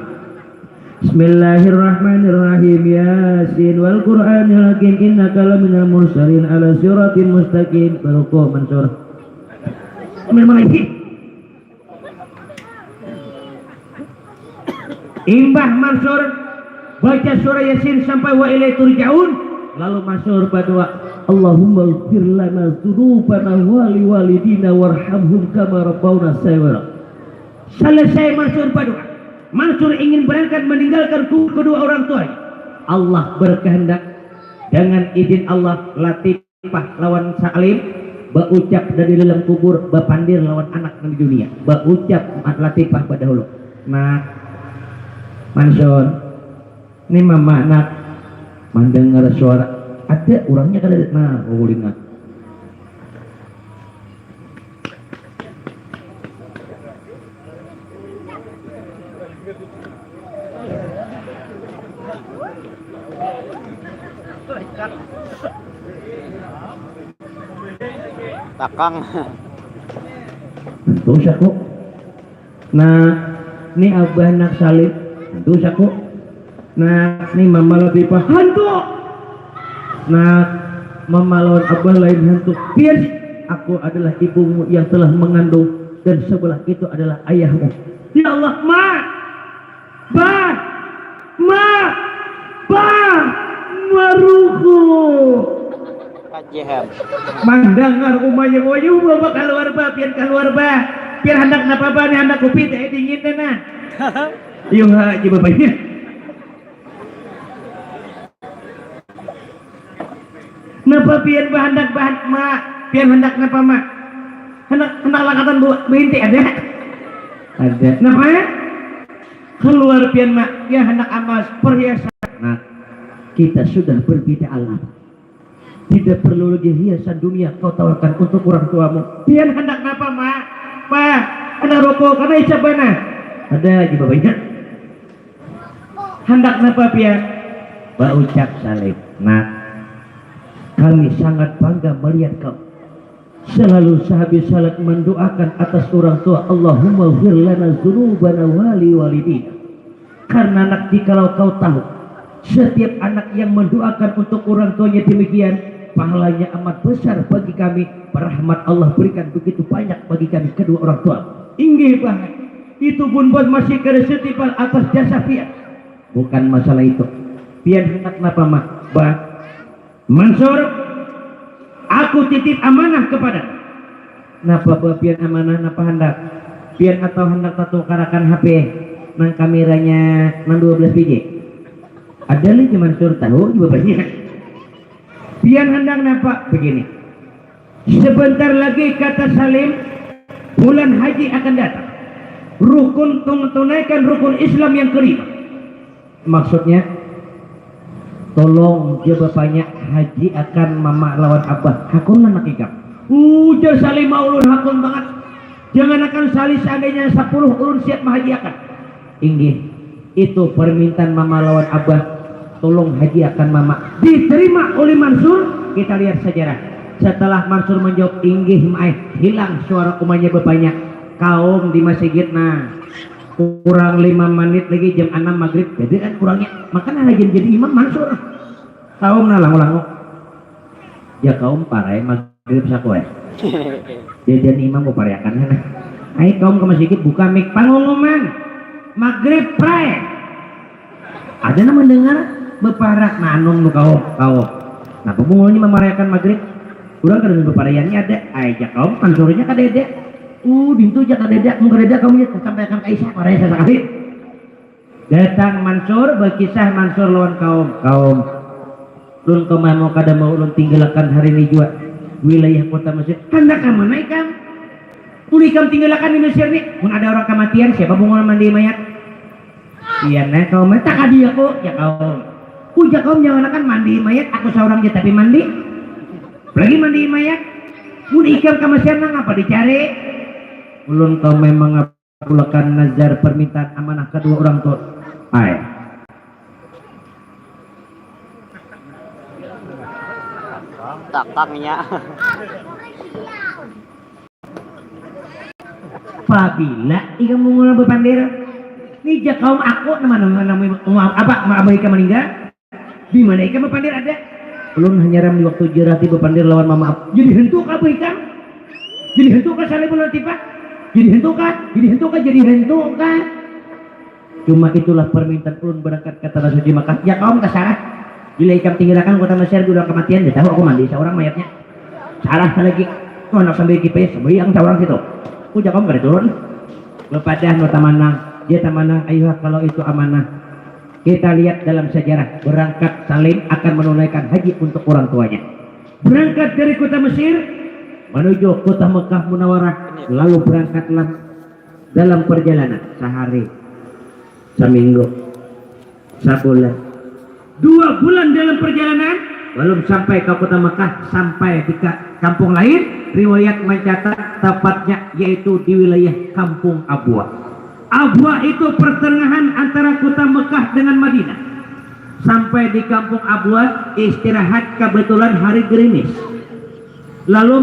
Bismillahirrahmanirrahim. Yasin wal Qur'anil hakim innaka laminal mursalin ala siratin mustaqim. Baruko Mansur. Memang lagi. Imbah Mansur baca surah Yasin sampai wa ilaihi turja'un. Lalu Mansur berdoa, Allahumma ighfir lana dzunubana wa liwalidina warhamhum kama rabbawna shaghira. Selesai Mansur berdoa, Mansur ingin berangkat meninggalkan kedua orang tua. Allah berkehendak dengan izin Allah Latifah lawan Salim berucap dari dalam kubur bapandir lawan anak di dunia berucap Latifah pada dahulu. Nah Mansur ini mama anak mendengar suara ada orangnya kada nah ulingat Takang. Dosa kok. Nah, ini abah nak salib. Dosa kok. Nah, ini mama lebih hantu. Nah, mama lawan abah lain hantu. Biar aku adalah ibumu yang telah mengandung dan sebelah itu adalah ayahmu. Ya Allah, ma, maruku. Kajian. Mandangar umanya wayu bawa keluar ba, biar hendak napa ba nih hendak kopi teh dingin teh nah. Yung haji bapaknya. Napa pian ba hendak bahan mak, pian hendak napa mak? Hendak lakatan bu binti ada? Ada. Napa ya? Keluar pian mak, ya hendak amas perhiasan. Nah, kita sudah berbeda alam. Tidak perlu lagi hiasan dunia kau tawarkan untuk orang tuamu. Pian hendak napa mak? Pak, ada rokok karena ijab mana? Ada di bapaknya. Hendak napa pian? Ba ucap salib. Nah, kami sangat bangga melihat kau selalu sehabis salat mendoakan atas orang tua. Allahumma ighfir lana dzunubana wali walidina. Karena nak jikalau kau tahu setiap anak yang mendoakan untuk orang tuanya demikian, pahalanya amat besar bagi kami. Rahmat Allah berikan begitu banyak bagi kami kedua orang tua. Inggih banget. Itu pun buat masih kada setipal atas jasa pian. Bukan masalah itu. Pian hendak napa mak? Bah, Mansur, aku titip amanah kepada. Napa bah pian amanah napa hendak? Pian atau hendak tukarakan HP nang kameranya nang 12 biji. Ada lagi Mansur tahu bapaknya. Pian hendak napa? Begini. Sebentar lagi kata Salim, bulan haji akan datang. Rukun tunaikan rukun Islam yang kelima. Maksudnya, tolong dia bapaknya haji akan mama lawan abah. Hakun anak ikam. Ujar Salim mau ulun hakun banget. Jangan akan salih seandainya 10 ulun siap menghajiakan. Inggih, itu permintaan mama lawan abah. Tolong haji akan mama. Diterima oleh Mansur. Kita lihat sejarah. Setelah Mansur menjawab inggih hilang suara umanya bapaknya. Kaum di masjid nah kurang 5 menit lagi jam 6 maghrib. Jadi kan kurangnya makanya lagi jadi imam Mansur. Kaum nah langu-langu. Ya kaum parai maghrib sakoe. Jadi imam mau pariakan nah. Ayo kaum ke masjid buka mik pangumuman. Maghrib pray. Ada yang mendengar beparak nanung kau. Nah pemungulnya memarayakan maghrib. Kurang kada beparayannya ada. Aja kaum Mansurnya kadede. Dintu aja kadede. Mau kadede kamu ya sampaikan ke Aisyah paraya sekali. Datang Mansur berkisah Mansur lawan kaum. Lun kemana kada mau ulun tinggalkan hari ini juga wilayah kota Mesir. Hendak ke mana ikam? Uli ikam tinggalkan di Mesir nih. Mun ada orang kematian siapa bungul mandi mayat? Iya nah kaum tak adi aku ya kaum. Uja kaum jangan akan mandi mayat. Aku seorang aja tapi mandi. Lagi mandi mayat. Mun ikam ke Mesir nang apa dicari? Ulun kaum memang ngabulkan nazar permintaan amanah kedua orang tua. Ay. Takangnya. Apabila ikam mengulang berpandera ini kaum aku apa mereka meninggal di mana ikam berpandera ada belum hanya ram di waktu jerati berpandera lawan mama jadi hentuk apa ikam jadi hentuk kan salih bulan tiba jadi hentuk kan cuma itulah permintaan ulun berangkat ke tanah suci Makkah ya kaum kesarah bila ikam tinggalkan kota Mesir udah kematian dia tahu aku mandi seorang mayatnya salah lagi kau nak sambil kipes yang seorang situ udah kamu gak turun lepadah no tamanang dia tamanang ayo kalau itu amanah kita lihat dalam sejarah berangkat Salim akan menunaikan haji untuk orang tuanya berangkat dari kota Mesir menuju kota Mekah Munawarah lalu berangkatlah dalam perjalanan sehari seminggu sebulan 2 bulan dalam perjalanan belum sampai ke kota Mekah sampai di kampung lain riwayat mencatat tepatnya yaitu di wilayah kampung Abwa. Abwa itu pertengahan antara kota Mekah dengan Madinah sampai di kampung Abuan, istirahat kebetulan hari gerimis. Lalu